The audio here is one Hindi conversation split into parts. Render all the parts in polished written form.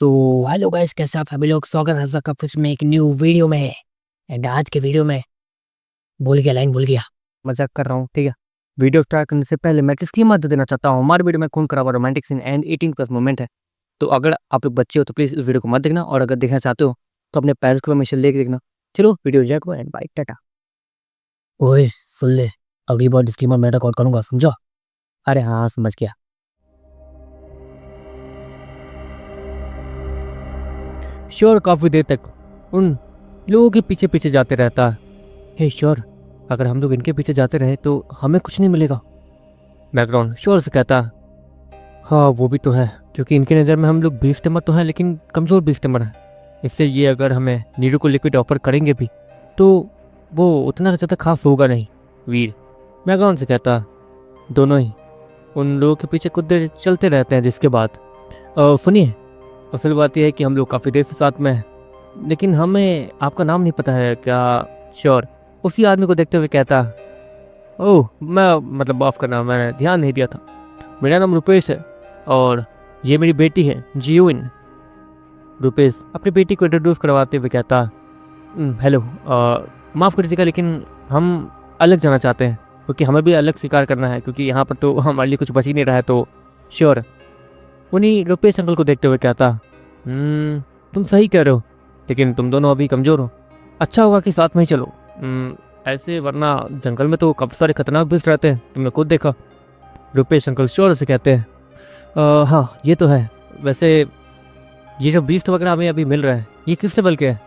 सो हेलो गाइस, कैसे आप सभी लोग। स्वागत है सबका फिर में एक न्यू वीडियो में। एंड आज के वीडियो में भूल गया, मजाक कर रहा हूँ, ठीक है। वीडियो स्टार्ट करने से पहले मैं डिस्क्लेमर देना चाहता हूँ, हमारे वीडियो में खून खराबा रोमांटिक सीन एंड 18+ मोमेंट है। तो अगर आप लोग बच्चे हो तो प्लीज़ इस वीडियो को मत देखना, और अगर देखना चाहते हो तो अपने पेरेंट्स को परमिशन लेके देखना। चलो वीडियो एंजॉय करो एंड बाय, टाटा। ओए सुन ले, अगली बार डिस्क्लेमर मैं रिकॉर्ड करूँगा, समझो। अरे हाँ, समझ गया। श्योर काफ़ी देर तक उन लोगों के पीछे पीछे जाते रहता है। हे श्योर, अगर हम लोग इनके पीछे जाते रहे तो हमें कुछ नहीं मिलेगा। बैकग्राउंड श्योर से कहता है, हाँ वो भी तो है, क्योंकि इनकी नज़र में हम लोग 20 नंबर तो हैं लेकिन कमज़ोर 20 नंबर है। इसलिए ये अगर हमें नीरू को लिक्विड ऑफर करेंगे भी तो वो उतना ज़्यादा खास होगा नहीं। वीर बैकग्राउंड से कहता है, दोनों ही उन लोगों के पीछे कुछ देर चलते रहते हैं, जिसके बाद सुनिए, असल बात यह है कि हम लोग काफ़ी देर से साथ में हैं, लेकिन हमें आपका नाम नहीं पता है क्या। श्योर उसी आदमी को देखते हुए कहता, ओह मैं मतलब माफ़ करना, मैंने ध्यान नहीं दिया था। मेरा नाम रुपेश है और ये मेरी बेटी है जीवन। रुपेश अपनी बेटी को इंट्रोड्यूस करवाते हुए कहता, हेलो, माफ़ कर दीजिएगा लेकिन हम अलग जाना चाहते हैं, क्योंकि हमें भी अलग स्वीकार करना है, क्योंकि यहाँ पर तो हमारे लिए कुछ बच ही नहीं रहा है। तो श्योर उन्हीं रुपेश अंकल को देखते हुए कहता, तुम सही कह रहे हो, लेकिन तुम दोनों अभी कमज़ोर हो, अच्छा होगा कि साथ में ही चलो। ऐसे वरना जंगल में तो काफ़ी सारे खतरनाक बीस्ट रहते हैं, तुमने खुद देखा। रुपेश अंकल श्योर से कहते हैं, हाँ ये तो है। वैसे ये जो बीस्ट वगैरह हमें अभी मिल रहा है, ये किस लेवल के है।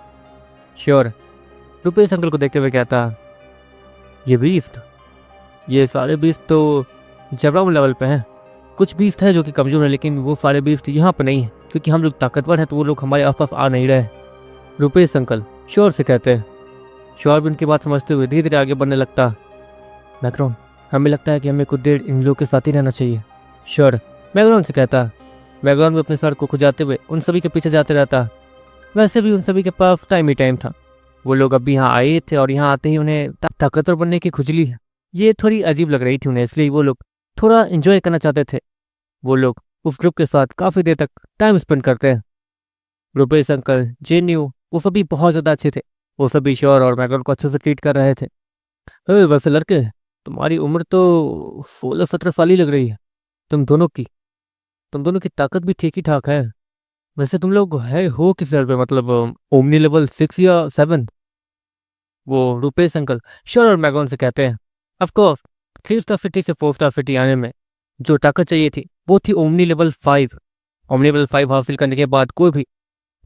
श्योर रुपेश अंकल को देखते हुए कहता, ये बीस्ट, ये सारे बीस्ट तो जबराउन लेवल पे हैं। कुछ बीस्ट है जो कि कमज़ोर है, लेकिन वो सारे बीस्ट यहाँ पर नहीं है, क्योंकि हम लोग ताकतवर हैं तो वो लोग हमारे आसपास आ नहीं रहे। रुपेश अंकल श्योर से कहते हैं। श्योर भी उनकी बात समझते हुए धीरे धीरे आगे बढ़ने लगता। बैकग्राउंड हमें लगता है कि हमें कुछ देर इन लोगों के साथ ही रहना चाहिए। श्योर बैकग्राउंड से कहता। बैकग्राउंड में अपने सर को खुजाते हुए उन सभी के पीछे जाते रहता। वैसे भी उन सभी के पास टाइम ही टाइम था, वो लोग अभी यहाँ आए थे और यहाँ आते ही उन्हें ताकतवर बनने की खुजली है, ये थोड़ी अजीब लग रही थी उन्हें, इसलिए वो लोग थोड़ा इन्जॉय करना चाहते थे। वो लोग उस ग्रुप के साथ काफ़ी देर तक टाइम स्पेंड करते हैं। रुपेश अंकल, जेन्यू, वो सभी बहुत ज़्यादा अच्छे थे। वो सभी श्योर और बैकग्राउंड को अच्छे से ट्रीट कर रहे थे। वैसे लड़के, तुम्हारी उम्र तो 16-17 साल ही लग रही है। तुम दोनों की ताकत भी ठीक ही ठाक है। वैसे तुम लोग है हो किस लेवल पे, मतलब ओमनी लेवल 6 या 7। वो रुपेश अंकल श्योर और बैकग्राउंड से कहते हैं, ऑफकोर्स 3 स्टार सिटी से 4 स्टार सिटी आने में जो ताकत चाहिए थी वो थी ओमनी लेवल 5। ओमनी लेवल 5 हासिल करने के बाद कोई भी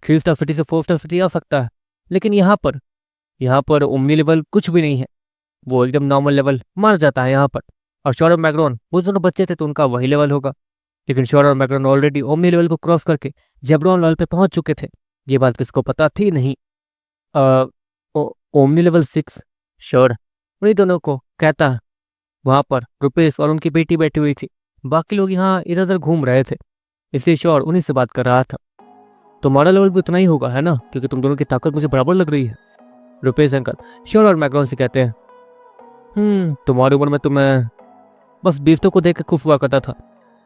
3 स्टार सिटी से 4 स्टार सिटी आ सकता है, लेकिन यहाँ पर ओमनी लेवल कुछ भी नहीं है, वो एकदम नॉर्मल लेवल मार जाता है यहाँ पर। और श्योर और बैकग्राउंड वो दोनों बच्चे थे तो उनका वही लेवल होगा, लेकिन श्योर और बैकग्राउंड ऑलरेडी ओमनी लेवल को क्रॉस करके जेब्रॉन लेवल पे पहुंच चुके थे। ये बात किसको पता थी नहीं। ओमनी लेवल 6 श्योर उन्हीं दोनों को कहता। वहाँ पर रुपेश और उनकी बेटी बैठी हुई थी, बाकी लोग यहाँ इधर उधर घूम रहे थे, इसलिए श्योर उन्हीं से बात कर रहा था। तुम्हारा लेवल भी उतना ही होगा है ना, क्योंकि तुम दोनों की ताकत मुझे बराबर लग रही है। रुपेश अंकल श्योर और बैकग्राउंड से कहते हैं, तुम्हारी उम्र में तो मैं बस बीस्तों को देख के खुश हुआ करता था,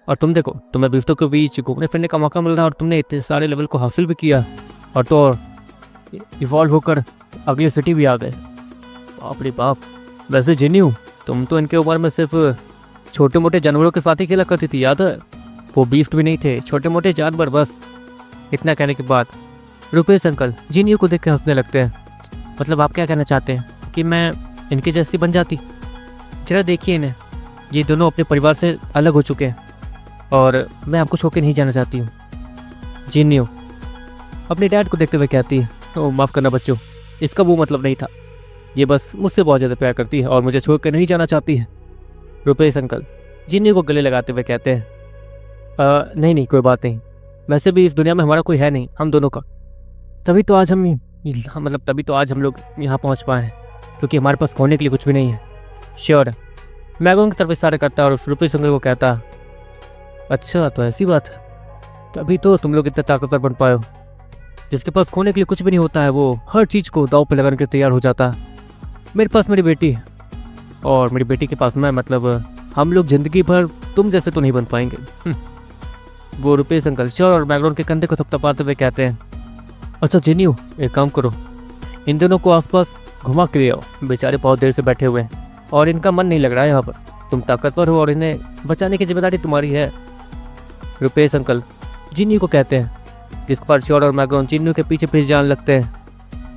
और तुम देखो, तुम्हें बीस्तों के बीच घूमने फिरने का मौका मिल रहा है और तुमने इतने सारे लेवल को हासिल भी किया, और तो और इवॉल्व होकर अगली सिटी भी आ गए। बाप रे बाप। वैसे जेन्यू, तुम तो इनके उम्र में सिर्फ छोटे मोटे जानवरों के साथ ही खेला करती थी, याद है। वो बीस्ट भी नहीं थे, छोटे मोटे जानवर बस। इतना कहने के बाद रुपेश अंकल जेन्यू को देख के हंसने लगते हैं। मतलब आप क्या कहना चाहते हैं कि मैं इनकी जैसी बन जाती। जरा देखिए इन्हें, ये दोनों अपने परिवार से अलग हो चुके हैं और मैं आपको छोड़ के नहीं जाना चाहती हूँ। जेन्यू अपने डैड को देखते हुए कहती है, ओह माफ़ करना बच्चों, इसका वो मतलब नहीं था, ये बस मुझसे बहुत ज़्यादा प्यार करती है और मुझे छोड़ कर नहीं जाना चाहती है। रुपेश अंकल जिन्नी को गले लगाते हुए कहते हैं, नहीं कोई बात नहीं, वैसे भी इस दुनिया में हमारा कोई है नहीं, हम दोनों का। तभी तो आज हम लोग यहाँ पहुँच पाए हैं, क्योंकि हमारे पास खोने के लिए कुछ भी नहीं है। श्योर मैगोन की तरफ इशारा करता और रुपेश अंकल को कहता, अच्छा तो ऐसी बात है, तभी तो तुम लोग इतने ताकतवर बन पाए हो। जिसके पास खोने के लिए कुछ भी नहीं होता है वो हर चीज़ को दांव पे लगाने के तैयार हो जाता है। मेरे पास मेरी बेटी है और मेरी बेटी के पास मैं, मतलब हम लोग ज़िंदगी भर तुम जैसे तो नहीं बन पाएंगे। वो रुपेश अंकल श्योर और मैग्रोन के कंधे को थपथपाते हुए कहते हैं, अच्छा जिन्यू, एक काम करो, इन दोनों को आसपास घुमा के ले आओ। बेचारे बहुत देर से बैठे हुए हैं और इनका मन नहीं लग रहा है यहाँ पर। तुम ताकतवर हो और इन्हें बचाने की जिम्मेदारी तुम्हारी है। रुपेश अंकल जिन्यू को कहते हैं, जिस पर श्योर और मैग्रोन जिन्यू के पीछे पीछे जाने लगते हैं।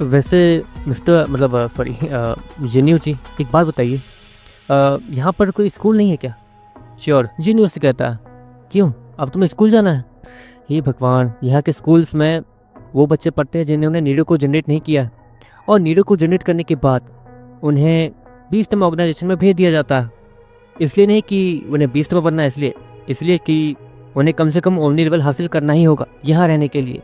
वैसे मिस्टर मतलब सॉरी जिन्यू जी, एक बात बताइए, यहाँ पर कोई स्कूल नहीं है क्या? श्योर जिन्यू से कहता है, क्यों, अब तुम्हें स्कूल जाना है? हे भगवान, यहाँ के स्कूल्स में वो बच्चे पढ़ते हैं जिन्होंने नीडो को जनरेट नहीं किया, और नीडो को जनरेट करने के बाद उन्हें बीस्टम ऑर्गेनाइजेशन में भेज दिया जाता है। इसलिए नहीं कि उन्हें बीस्टम बनना है, इसलिए कि उन्हें कम से कम ओमनी लेवल हासिल करना ही होगा यहाँ रहने के लिए।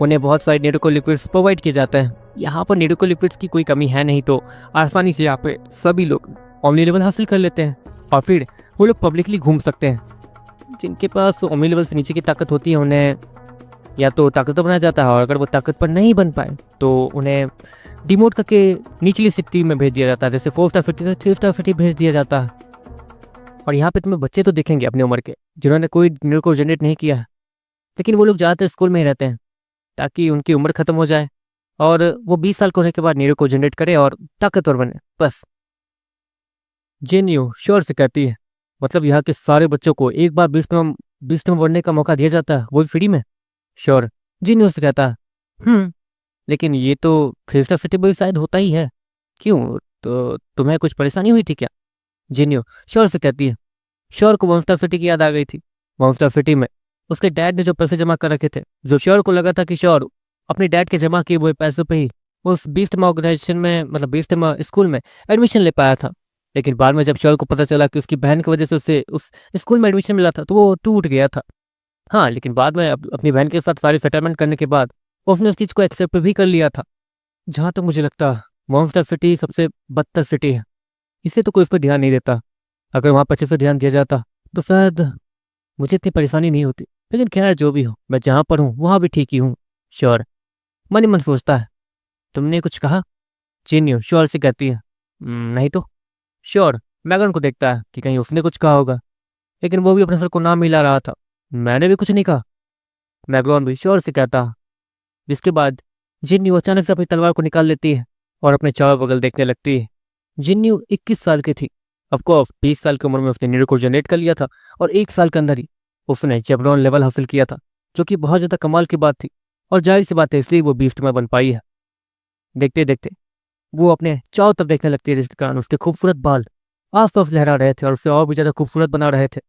उन्हें बहुत सारे नीडो को लिक्विड्स प्रोवाइड किए जाते हैं। यहाँ पर नीडो को लिक्विड्स की कोई कमी है नहीं, तो आसानी से यहाँ पे सभी लोग ओमनी लेवल हासिल कर लेते हैं और फिर वो लोग पब्लिकली घूम सकते हैं। जिनके पास ओमनी लेवल से नीचे की ताकत होती है उन्हें या तो ताकतवर बनाया जाता है, और अगर वो ताकतवर नहीं बन पाए तो उन्हें डिमोट करके निचली सिटी में भेज दिया जाता है, जैसे 4 स्टार सिटी से 3 स्टार सिटी भेज दिया जाता है। और यहाँ पे तुम्हें बच्चे तो दिखेंगे अपनी उम्र के जिन्होंने कोई नीडो को जनरेट नहीं किया है, लेकिन वो लोग ज़्यादातर स्कूल में ही रहते हैं ताकि उनकी उम्र ख़त्म हो जाए और वो 20 साल के होने के बाद नीडो को जनरेट करे और ताकतवर बने, बस। जेन्यू श्योर से कहती है, मतलब यहाँ के सारे बच्चों को एक बार बीस्ट में बढ़ने का मौका दिया जाता है, वो भी फ्री में? श्योर जेन्यू से कहता है, लेकिन ये तो 3 स्टार सिटी में शायद होता ही है, क्यों, तो तुम्हें कुछ परेशानी हुई थी क्या? जेन्यू श्योर से कहती है, श्योर को 1 स्टार सिटी की याद आ गई थी। 1 स्टार सिटी में उसके डैड ने जो पैसे जमा कर रखे थे, जो श्योर को लगा था कि श्योर अपने डैड के जमा किए हुए पैसों पे ही उस बीस्टम ऑर्गेनाइजेशन में, मतलब बीस्टम स्कूल में एडमिशन ले पाया था। लेकिन बाद में जब श्योर को पता चला कि उसकी बहन की वजह से उसे उस स्कूल में एडमिशन मिला था, तो वो टूट गया था। हाँ, लेकिन बाद में अपनी बहन के साथ सारी सेटलमेंट करने के बाद उसने उस चीज़ को एक्सेप्ट भी कर लिया था। जहाँ तक मुझे लगता है 1 स्टार सिटी सबसे बदतर सिटी है, इसे तो कोई इस पर ध्यान नहीं देता। अगर वहाँ पर अच्छे से ध्यान दिया जाता तो शायद मुझे इतनी परेशानी नहीं होती। लेकिन खैर जो भी हो, मैं जहाँ पर हूँ वहाँ भी ठीक ही हूँ। श्योर मन ही मन सोचता है, तुमने कुछ कहा? जीनियो श्योर से कहती है, नहीं तो। श्योर मैगन को देखता है कि कहीं उसने कुछ कहा होगा, लेकिन वो भी अपने सर को ना मिला रहा था। मैंने भी कुछ नहीं कहा। मैगन भी श्योर से कहता। जिसके बाद जिन्यू अचानक से अपनी तलवार को निकाल लेती है और अपने चारों बगल देखने लगती है। जिन्यू 21 साल की थी। ऑफकोर्स 20 साल की उम्र में उसने नीडो को जनरेट कर लिया था और 1 साल के अंदर ही उसने जेब्रॉन लेवल हासिल किया था, जो कि बहुत ज़्यादा कमाल की बात थी। और जाहिर सी बात है इसलिए वो बीस्ट में बन पाई है। देखते देखते वो अपने चारों तरफ देखने लगती है, जिसके कारण उसके खूबसूरत बाल आस-पास लहरा रहे थे और उसे और भी ज़्यादा खूबसूरत बना रहे थे।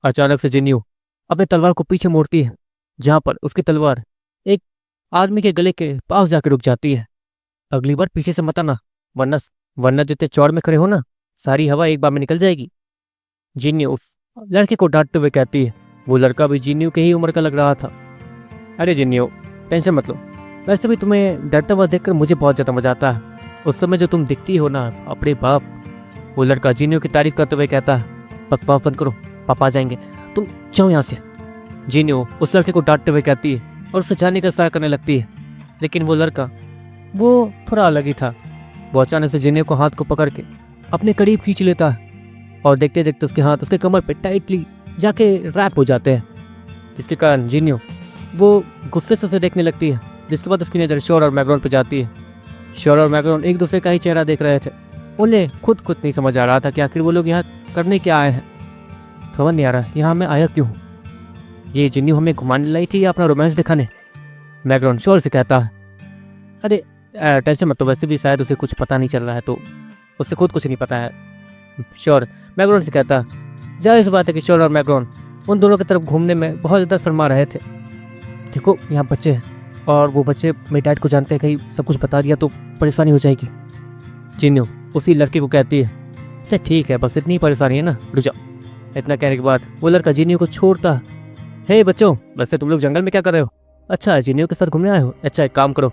अचानक से जिन्यू अपने तलवार को पीछे मोड़ती है, जहाँ पर उसकी तलवार एक आदमी के गले के पास जाकर रुक जाती है। अगली बार पीछे से मत आना, वरना जितने चौड़ में खड़े हो ना, सारी हवा एक बार में निकल जाएगी। जिन्यू उस लड़के को डांटते हुए कहती है। वो लड़का भी जिन्यू के ही उम्र का लग रहा था। अरे जिन्यू, टेंशन मत लो, वैसे भी तुम्हें डरता हुआ देखकर मुझे बहुत ज़्यादा मजा आता है। उस समय जो तुम दिखती हो ना, अपने बाप। वो लड़का जिन्यू की तारीफ करते हुए कहता है, बकवास बंद करो, पापा आ जाएंगे, तुम जाओ यहाँ से। जिन्यू उस लड़के को डांटते हुए कहती है और उसे जाने का इशारा करने लगती है, लेकिन वो लड़का वो थोड़ा अलग ही था। वो अचानक से जिन्यू को हाथ को पकड़ के अपने करीब खींच लेता है और देखते देखते उसके हाथ उसके कमर पे टाइटली जाके रैप हो जाते हैं, जिसके कारण जिन्यू वो गुस्से से उसे देखने लगती है। जिसके बाद उसकी नज़र श्योर और मैग्रोन पे जाती है। श्योर और मैग्रोन एक दूसरे का ही चेहरा देख रहे थे। उन्हें खुद नहीं समझ आ रहा था कि आखिर वो लोग यहाँ करने क्या आए हैं। समझ नहीं आ रहा यहाँ मैं आया क्यों हूँ। ये जिन्यू हमें घुमाने लाई थी या अपना रोमांस दिखाने? मैग्रोन श्योर से कहता है। अरे टेंशन मत, तो वैसे भी शायद उसे कुछ पता नहीं चल रहा है, तो उससे खुद कुछ नहीं पता है। श्योर मैग्रोन से कहता, जाहिर सी बात है कि श्योर और मैग्रोन उन दोनों की तरफ घूमने में बहुत ज़्यादा शर्मा रहे थे। देखो यहाँ बच्चे हैं और वो बच्चे मेरे डैड को जानते हैं, कहीं सब कुछ बता दिया तो परेशानी हो जाएगी। जिन्यू उसी लड़के को कहती है, अच्छा ठीक है, बस इतनी परेशानी है ना, रुक जाओ। इतना कहने के बाद वो लड़का जिन्यू को छोड़ता। हे बच्चों, वैसे तुम लोग जंगल में क्या कर रहे हो? अच्छा जिन्यू के साथ घूमने आए हो? अच्छा एक काम करो,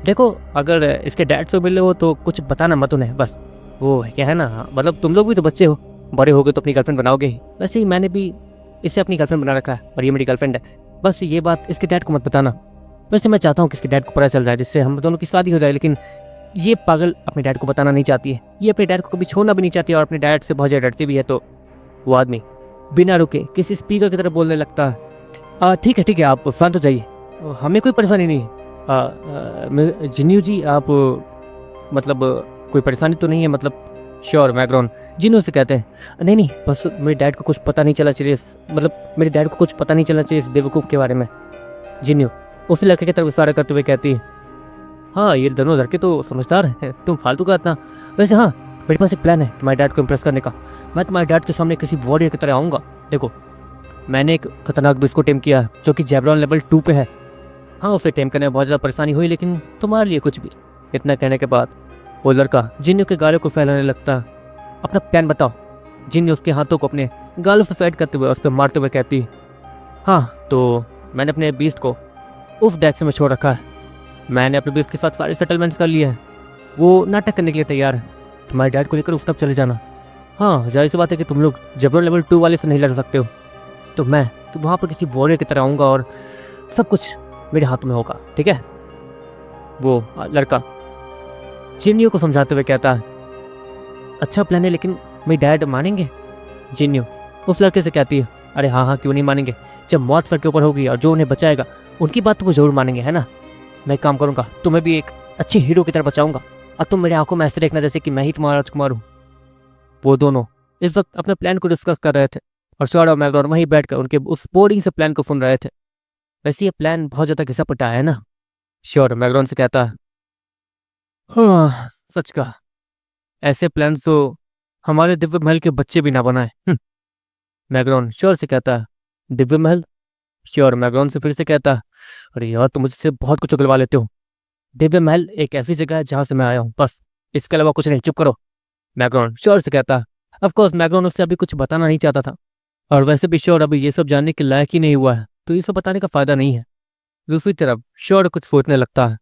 देखो अगर इसके डैड से मिले हो तो कुछ बताना मत उन्हें, बस। वो क्या है ना, मतलब तुम लोग भी तो बच्चे हो, बड़े हो गए तो अपनी गर्लफ्रेंड बनाओगे ही। वैसे ही मैंने भी इसे अपनी गर्लफ्रेंड बना रखा है और ये मेरी गर्लफ्रेंड है। बस ये बात इसके डैड को मत बताना। वैसे मैं चाहता हूँ कि इसके डैड को पता चल जाए, जिससे हम दोनों की शादी हो जाए, लेकिन ये पागल अपने डैड को बताना नहीं चाहती है। ये अपने डैड को कभी छोड़ना भी नहीं चाहती और अपने डैड से बहुत ज़्यादा डरती भी है। तो वो आदमी बिना रुके किसी स्पीकर की तरह बोलने लगता है, ठीक है आप शांत हो जाइए, हमें कोई परेशानी नहीं है। जिन्नू जी आप मतलब कोई परेशानी तो नहीं है मतलब? श्योर मैग्रॉन जिन्नू से कहते हैं, नहीं बस मेरे डैड को कुछ पता नहीं चला चाहिए, मतलब मेरे डैड को कुछ पता नहीं चलना चाहिए इस बेवकूफ़ के बारे में। जिन्नू उस लड़के की तरफ इशारा करते हुए कहती है, हाँ ये दोनों लड़के तो समझदार हैं, तुम फालतू का इतना। वैसे हाँ, मेरे पास एक प्लान है तुम्हारे डैड को इम्प्रेस करने का। मैं तुम्हारे डैड के सामने किसी वॉरियर की तरह आऊँगा। देखो मैंने एक खतरनाक बिस्को टेम किया है जो कि जेब्रॉन लेवल 2 पे है। हाँ उसे टेम करने में बहुत ज़्यादा परेशानी हुई, लेकिन तुम्हारे लिए कुछ भी। इतना कहने के बाद वो लड़का जिन्नू के गालों को फैलाने लगता। अपना प्लान बताओ। जिन्नू उसके हाथों को अपने गालों से फेड करते हुए उस पर मारते हुए कहती, हाँ तो मैंने अपने बीस्ट को उस डायरेक्शन में छोड़ रखा है। मैंने अपने बीस्ट के साथ सारे सेटलमेंट्स कर लिए हैं। वो नाटक करने के लिए तैयार है। तुम्हारे डैड को लेकर उस तरफ चले जाना। हाँ जाहिर सी बात है कि तुम लोग जेब्रॉन लेवल 2 वाले से नहीं लड़ सकते हो, तो मैं तो वहाँ पर किसी वॉरियर की तरह आऊँगा और सब कुछ मेरे हाथ में होगा, ठीक है? वो लड़का जिन्नू को समझाते हुए कहता है, अच्छा प्लान है लेकिन मेरे डैड मानेंगे? जिन्नू उस लड़के से कहती है, अरे हाँ क्यों नहीं मानेंगे, जब मौत सर के ऊपर होगी और जो उन्हें बचाएगा उनकी बात तो वो जरूर मानेंगे, है ना? मैं काम करूँगा, तुम्हें भी एक अच्छे हीरो की तरह बचाऊंगा और तुम मेरी आंखों में ऐसे देखना जैसे कि मैं ही तुम्हारा राजकुमार हूँ। वो दोनों इस वक्त अपने प्लान को डिस्कस कर रहे थे और शॉर्ट और मैग्रॉन वहीं बैठकर उनके उस बोरिंग से प्लान को सुन रहे थे। वैसे ये प्लान बहुत ज़्यादा घिसा पिटा है ना? शॉर्ट मैग्रॉन से कहता है, हाँ सच कहा, ऐसे प्लान तो हमारे दिव्य महल के बच्चे भी ना बनाए। मैग्रॉन श्योर से कहता है, दिव्य महल? श्योर मैग्रॉन से फिर से कहता है, अरे यार तुम मुझसे बहुत कुछ उगलवा लेते हो। दिव्य महल एक ऐसी जगह है जहाँ से मैं आया हूँ, बस इसके अलावा कुछ नहीं, चुप करो। मैग्रॉन श्योर से कहता है। ऑफकोर्स मैग्रॉन उससे अभी कुछ बताना नहीं चाहता था, और वैसे भी श्योर अभी ये सब जानने के लायक ही नहीं हुआ है, तो ये सब बताने का फायदा नहीं है। दूसरी तरफ श्योर कुछ सोचने लगता है।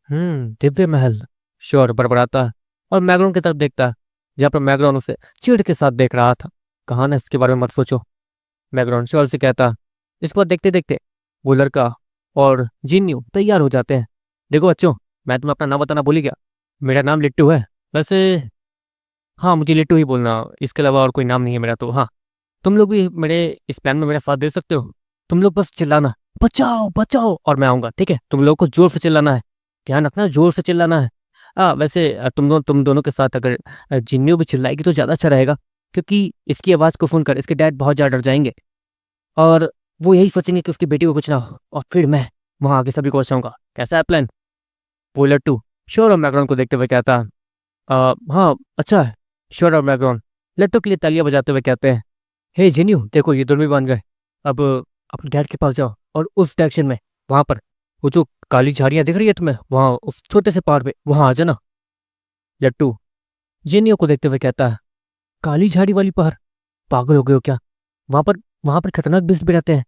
दिव्य महल, श्योर बड़बड़ाता है और मैग्रॉन की तरफ देखता है, जहाँ पर मैग्रॉन उसे चिढ़ के साथ देख रहा था। कहा ना इसके बारे में मत सोचो, मैग्रॉन श्योर से कहता। इस पर देखते देखते वो लड़का और जिन्नू तैयार हो जाते हैं। देखो बच्चों, मैं तुम्हें अपना नाम बताना भूल ही गया, मेरा नाम लिट्टू है। वैसे हाँ मुझे लिट्टू ही बोलना, इसके अलावा और कोई नाम नहीं है मेरा। तो हाँ तुम लोग भी मेरे इस प्लान में मेरा साथ दे सकते हो। तुम लोग बस चिल्लाना बचाओ बचाओ और मैं आऊँगा, ठीक है? तुम लोगों को जोर से चिल्लाना है, ध्यान रखना जोर से चिल्लाना है। वैसे तुम दोनों के साथ अगर जिन्नू भी चिल्लाएगी तो ज़्यादा अच्छा रहेगा, क्योंकि इसकी आवाज़ को सुनकर इसके डैड बहुत ज़्यादा डर जाएंगे और वो यही सोचेंगे कि उसकी बेटी को कुछ ना हो, और फिर मैं वहाँ आके सभी को बचाऊंगा। कैसा है प्लान? वो लट्टू श्योर और मैग्रॉन को देखते हुए कहता है, हाँ अच्छा है। श्योर और मैग्रॉन लट्टू के लिए तालियां बजाते हुए कहते हैं, हे जिन्नू देखो ये दोनों भी बन गए, अब अपने डैड के पास जाओ और उस डायरेक्शन में, वहाँ पर वो जो काली झाड़ियाँ दिख रही है तुम्हें, वहाँ उस छोटे से पहाड़ पे वहाँ आ जाना। लट्टू जिन्नू को देखते हुए कहता है, काली झाड़ी वाली पहाड़? पागल हो गए हो क्या? वहाँ पर खतरनाक बिस्ट भी रहते हैं।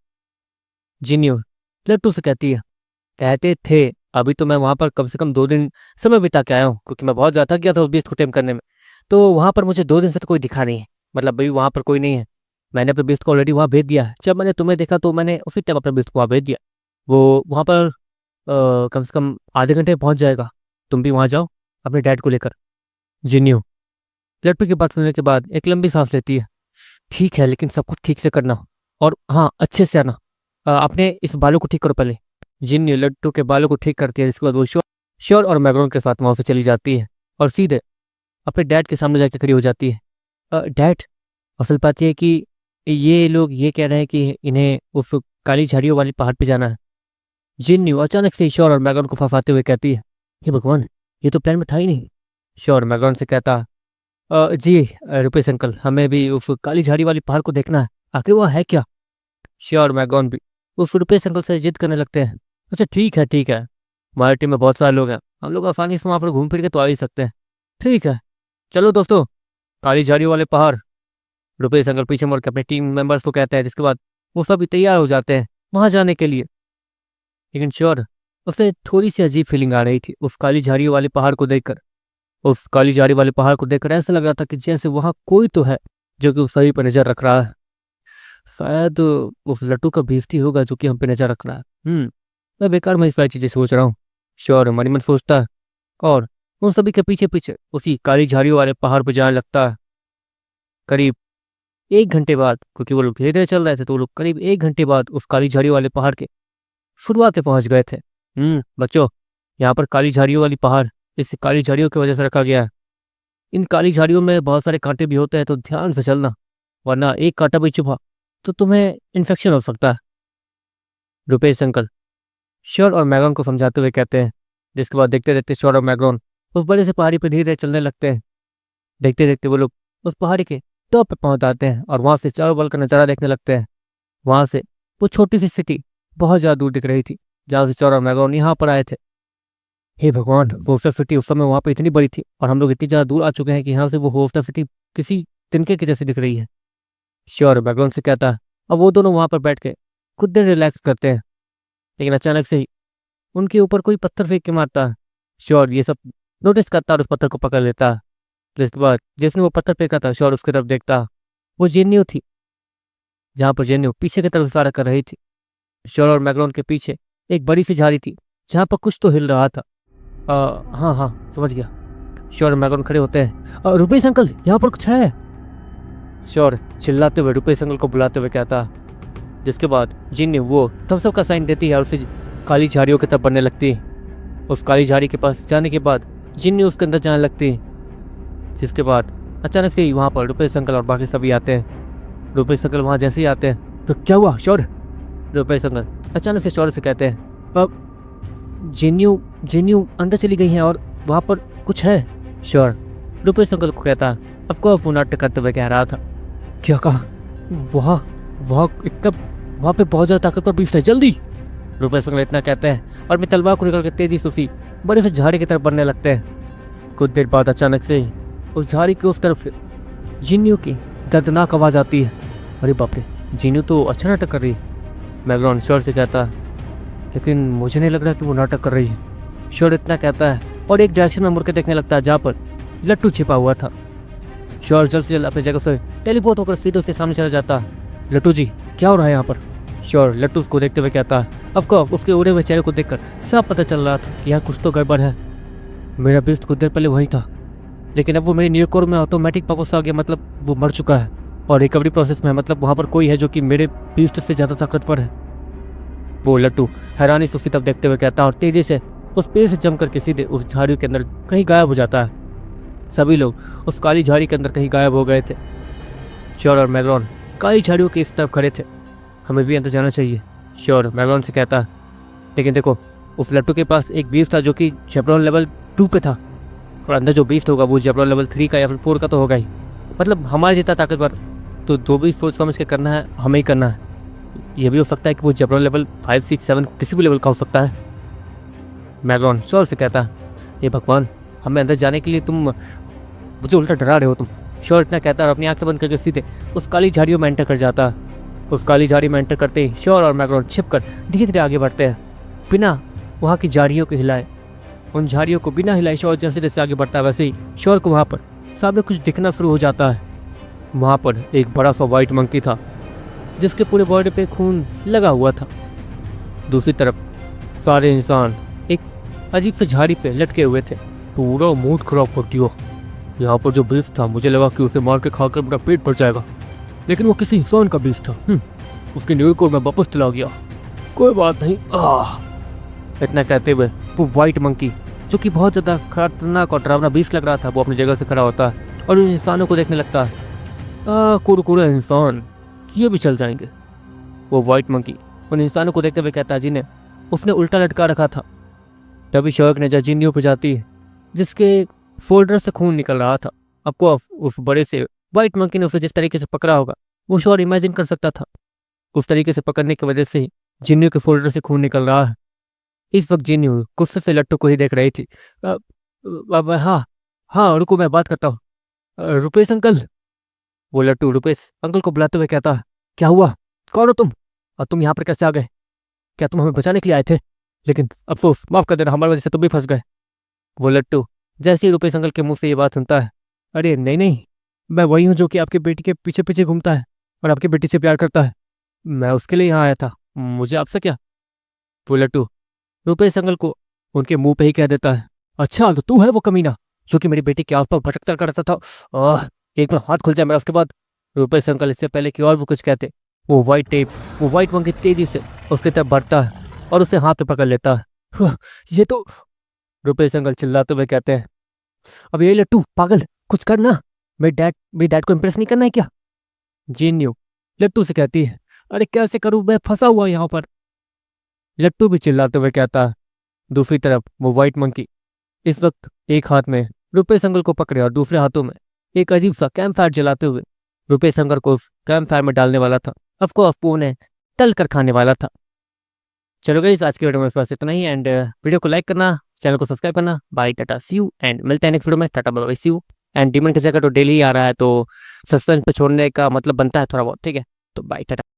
जिन्नू लट्टू से कहती है, कहते थे, अभी तो मैं वहाँ पर कम से कम 2 दिन समय बिता के आया हूँ, क्योंकि मैं बहुत ज़्यादा थक गया था उस बीच को टेम करने में। तो वहाँ पर मुझे 2 दिन से तो कोई दिखा नहीं है, मतलब अभी वहाँ पर कोई नहीं है। मैंने अपने बीस्ट को ऑलरेडी वहाँ भेज दिया है। जब मैंने तुम्हें देखा तो मैंने उसी टाइम अपने बीस्ट को वहाँ भेज दिया। वो वहाँ पर कम से कम आधे घंटे में पहुँच जाएगा। तुम भी वहाँ जाओ अपने डैड को लेकर। जिन्नू लट्टू की बात सुनने के बाद एक लंबी सांस लेती है। ठीक है, लेकिन सब कुछ ठीक से करना, और हाँ अच्छे से आना। अपने इस बालों को ठीक करो पहले। जिन्नू लट्टू के बालों को ठीक करती है, जिसके बाद वो श्योर और मैग्रॉन के साथ वहाँ से चली जाती है और सीधे अपने डैड के सामने जाकर खड़ी हो जाती है। डैड, असल बात यह है कि ये लोग ये कह रहे हैं कि इन्हें उस काली झाड़ियों वाली पहाड़ पे जाना है। जिन्नू अचानक से श्योर और मैग्रॉन को फंसाते हुए कहती है, हे भगवान, ये तो प्लान में था ही नहीं। श्योर मैग्रॉन से कहता, जी रुपेश अंकल, हमें भी उस काली झाड़ी वाली पहाड़ को देखना है, आखिर वो है क्या? श्योर मैग्रॉन भी उस रुपेश अंकल से जिद करने लगते हैं। अच्छा ठीक है ठीक है, हमारी टीम में बहुत सारे लोग हैं, हम लोग आसानी से वहाँ पर घूम फिर के तो आ ही सकते हैं। ठीक है चलो दोस्तों, काली झाड़ियों वाले पहाड़। रुपेश अंकल पीछे मुड़ के अपने टीम मेंबर्स को कहते हैं, जिसके बाद वो सभी तैयार हो जाते हैं वहाँ जाने के लिए। लेकिन श्योर उसे थोड़ी सी अजीब फीलिंग आ रही थी उस काली झाड़ियों वाले पहाड़ को देखकर। उस काली झाड़ी वाले पहाड़ को देखकर ऐसा लग रहा था कि जैसे वहाँ कोई तो है जो कि उस सभी पर नजर रख रहा है। शायद उस लट्टू का बेइज्जती होगा जो कि हम पे नजर रख रहा है। मैं बेकार में इस सारी चीजें सोच रहा हूँ, श्योर मन ही मन सोचता है, और उन सभी के पीछे पीछे उसी काली झाड़ियों वाले पहाड़ पर जाने लगता है। करीब 1 घंटे बाद, क्योंकि वो लोग धीरे धीरे चल रहे थे, तो वो लोग करीब 1 घंटे बाद उस काली झाड़ियों वाले पहाड़ के शुरुआत पे पहुंच गए थे। बच्चों, यहाँ पर काली झाड़ियों वाली पहाड़ इस काली झाड़ियों की वजह से रखा गया है। इन काली झाड़ियों में बहुत सारे कांटे भी होते हैं, तो ध्यान से चलना, वरना एक कांटा भी चुभा तो तुम्हें इन्फेक्शन हो सकता है। रुपेश अंकल श्योर और मैग्रॉन को समझाते हुए कहते हैं। जिसके बाद देखते देखते श्योर और मैग्रॉन उस बड़े से पहाड़ी पर धीरे धीरे चलने लगते हैं। देखते देखते वो लोग उस पहाड़ी के टॉप पे पहुंच जाते हैं और वहां से चारों बल का नजारा देखने लगते हैं। वहां से वो छोटी सी सिटी बहुत ज्यादा दूर दिख रही थी, जहाँ से श्योर और मैग्रॉन यहाँ पर आए थे। हे भगवान, होस्टर सिटी उस समय वहां पर इतनी बड़ी थी और हम लोग इतनी ज्यादा दूर आ चुके हैं कि यहाँ से वो होस्टर सिटी किसी तिनके की जैसी दिख रही है। श्योर बैकग्राउंड से कहता है। अब वो दोनों वहां पर बैठ के खुद देर रिलैक्स करते हैं, लेकिन अचानक से ही उनके ऊपर कोई पत्थर फेंक के मारता है। श्योर ये सब नोटिस करता और उस पत्थर को पकड़ लेता। जिसके बाद जिसने वो पत्थर फेंका था, श्योर उसकी तरफ देखता। वो जेन्यू थी, जहाँ पर जेन्यू पीछे की तरफ इशारा कर रही थी। श्योर और मैग्रॉन के पीछे एक बड़ी सी झाड़ी थी, जहाँ पर कुछ तो हिल रहा था। हाँ हाँ, समझ गया। श्योर और मैग्रॉन खड़े होते हैं। रुपेश अंकल, यहाँ पर कुछ है। श्योर चिल्लाते हुए रुपेश अंकल को बुलाते हुए कहता। जिसके बाद जिन्नी वो थम्स अप का साइन देती है और उसे काली झाड़ियों की तरफ बढ़ने लगती है। उस काली झाड़ी के पास जाने के बाद जिन्नी उसके अंदर जाने लगती है। जिसके बाद अचानक से ही वहाँ पर रुपेश अंकल और बाकी सभी आते हैं। रुपेश अंकल वहाँ जैसे ही आते हैं तो क्या हुआ श्योर? रुपेश अंकल अचानक से श्योर से कहते हैं, अब जिन्यू अंदर चली गई हैं और वहाँ पर कुछ है। श्योर रुपेश अंकल को कहता, अफकोर्स वो नाटक करते हुए कह रहा था। क्या कहा? वहाँ पे बहुत ज़्यादा ताकतवर बीस्ट है, जल्दी। रुपेश अंकल इतना कहते हैं और मैं तलवार को निकल के तेजी से उसी बड़े से झाड़ी की तरफ बढ़ने लगते हैं। कुछ देर बाद अचानक से उस झाड़ी की उस तरफ से जिन्यू की दर्दनाक आवाज़ आती है। अरे बाप रे, जिन्यू तो अच्छा नाटक कर रही है, मैग्रॉन श्योर से कहता है, लेकिन मुझे नहीं लग रहा कि वो नाटक कर रही है। श्योर इतना कहता है और एक डायरेक्शन में मुड़ के देखने लगता है जहाँ पर लट्टू छिपा हुआ था। श्योर जल्द से जल्द अपनी जगह से टेलीपोर्ट होकर सीधे उसके सामने चला जाता है। लट्टू जी, क्या हो रहा है यहाँ पर? श्योर लट्टू उसको देखते हुए कहता है। ऑफकोर्स उसके उड़े हुए चेहरे को देखकर सब पता चल रहा था कि यहाँ कुछ तो गड़बड़ है। मेरा बीस्ट कुछ देर पहले वही था, लेकिन अब वो मेरे न्यू कोर में ऑटोमेटिक वापस आ गया, मतलब वो मर चुका है और रिकवरी प्रोसेस में है, मतलब वहाँ पर कोई है जो कि मेरे बीस्ट से ज़्यादा ताकतवर है। वो लट्टू हैरानी से उसकी तरफ देखते हुए कहता है और तेजी से उस पेड़ से जम करके सीधे उस झाड़ी के अंदर कहीं गायब हो जाता है। सभी लोग उस काली झाड़ी के अंदर कहीं गायब हो गए थे। श्योर और मैग्रॉन काली झाड़ियों की इस तरफ खड़े थे। हमें भी अंदर जाना चाहिए, श्योर मैग्रॉन से कहता। लेकिन देखो, उस लट्टू के पास एक बीस्ट था जो कि जेब्रॉन लेवल 2 पे था, और अंदर जो बीस्ट होगा वो जेब्रॉन लेवल 3 का या फिर 4 का तो होगा ही, मतलब हमारे जितना ताकतवर। तो जो भी सोच समझ के करना है हमें ही करना है। ये भी हो सकता है कि वो जेब्रॉन लेवल 5, 6, 7 किसी भी लेवल का हो सकता है। मैग्रॉन श्योर से कहता, ये भगवान, हमें अंदर जाने के लिए तुम मुझे उल्टा डरा रहे हो तुम। श्योर इतना कहता है और अपनी आंखें बंद करके सीधे उस काली झाड़ियों में एंटर कर जाता है। उस काली झाड़ी में एंटर करते ही श्योर और मैग्रॉन छिपकर धीरे धीरे आगे बढ़ते हैं, बिना वहाँ की झाड़ियों को हिलाए। उन झाड़ियों को बिना हिलाए श्योर जैसे जैसे आगे बढ़ता है, वैसे ही श्योर को वहाँ पर सामने कुछ दिखना शुरू हो जाता है। वहाँ पर एक बड़ा सा वाइट मंकी था, जिसके पूरे बॉडी पे खून लगा हुआ था। दूसरी तरफ सारे इंसान एक अजीब सी झाड़ी पे लटके हुए थे। पूरा मूड खराब कर दिया। यहाँ पर जो बीस्ट था, मुझे लगा कि उसे मार के खाकर मेरा पेट भर जाएगा, लेकिन वो किसी इंसान का बीस्ट था। उसके न्यू कोर में वापस चला गया। कोई बात नहीं। इतना कहते हुए वो वाइट मंकी, जो कि बहुत ज़्यादा खतरनाक और डरावना बीस्ट लग रहा था, वो अपनी जगह से खड़ा होता है और उन इंसानों को देखने लगता है। कुरकुरे इंसान, ये भी चल जाएंगे। वो वाइट मंकी उन इंसानों को देखते हुए कहता है जिन्हें उसने उल्टा लटका रखा था। तभी शौक ने जिन्नियों पर जाती है, जिसके फोल्डर से खून निकल रहा था। आपको उस बड़े से वाइट मंकी ने उसे जिस तरीके से पकड़ा होगा, वो श्योर इमेजिन कर सकता था। उस तरीके से पकड़ने की वजह से ही जिन्नियों के फोल्डर से खून निकल रहा है। इस वक्त जिन्नियों गुस्से से लट्टू को ही देख रही थी। हाँ रुको, मैं बात करता हूँ। रुपेश अंकल। वो लट्टू रुपेश अंकल को बुलाते हुए कहता, क्या हुआ, कौन हो तुम और तुम यहाँ पर कैसे आ गए? क्या तुम हमें बचाने के लिए आए थे? लेकिन अफसोस, माफ कर देना, हमारी वजह से तुम भी फंस गए। वो लट्टू जैसे ही रुपेश अंकल के मुंह से ये बात सुनता है, अरे नहीं, मैं वही हूँ जो कि आपकी बेटी के पीछे पीछे घूमता है और आपकी बेटी से प्यार करता है। मैं उसके लिए यहाँ आया था, मुझे आपसे क्या? वो लट्टू रुपेश अंकल को उनके मुंह पे ही कह देता है, अच्छा तो तू है वो कमीना जो कि मेरी बेटी के आसपास भटकता करता था। एक बार हाथ खुल जाए मेरा, उसके बाद रुपेश अंकल इससे पहले कि और भी कुछ कहते, वो व्हाइट मंकी तेजी से उसकी तरफ बढ़ता है और उसे हाथ में पकड़ लेता है। ये तो, रुपेश अंकल चिल्लाते हुए कहते हैं, अब ये लट्टू पागल, कुछ करना, मेरे डैड को इम्प्रेस नहीं करना है क्या? जीन्यू लट्टू से कहती है, अरे कैसे करूं, मैं फंसा हुआ यहाँ पर। लट्टू भी चिल्लाते हुए कहता है। दूसरी तरफ वो व्हाइट मंकी इस वक्त एक हाथ में रुपेश अंकल को पकड़े और दूसरे हाथों में एक अजीब सा कैंप फायर जलाते हुए रुपेश अंकल को उस कैंप फायर में डालने वाला था। ऑफकोर्स वो उन्हें तल कर खाने वाला था। चलो गाइस, आज की वीडियो में इस बस इतना ही, एंड वीडियो को लाइक करना, चैनल को सब्सक्राइब करना। Bye tata, see you, and मिलते हैं नेक्स्ट वीडियो में। Tata bye, see you. And demon की जगह तो डेली आ रहा है, तो सस्पेंस पे छोड़ने का मतलब बनता है थोड़ा बहुत, ठीक है? तो बाय टाटा।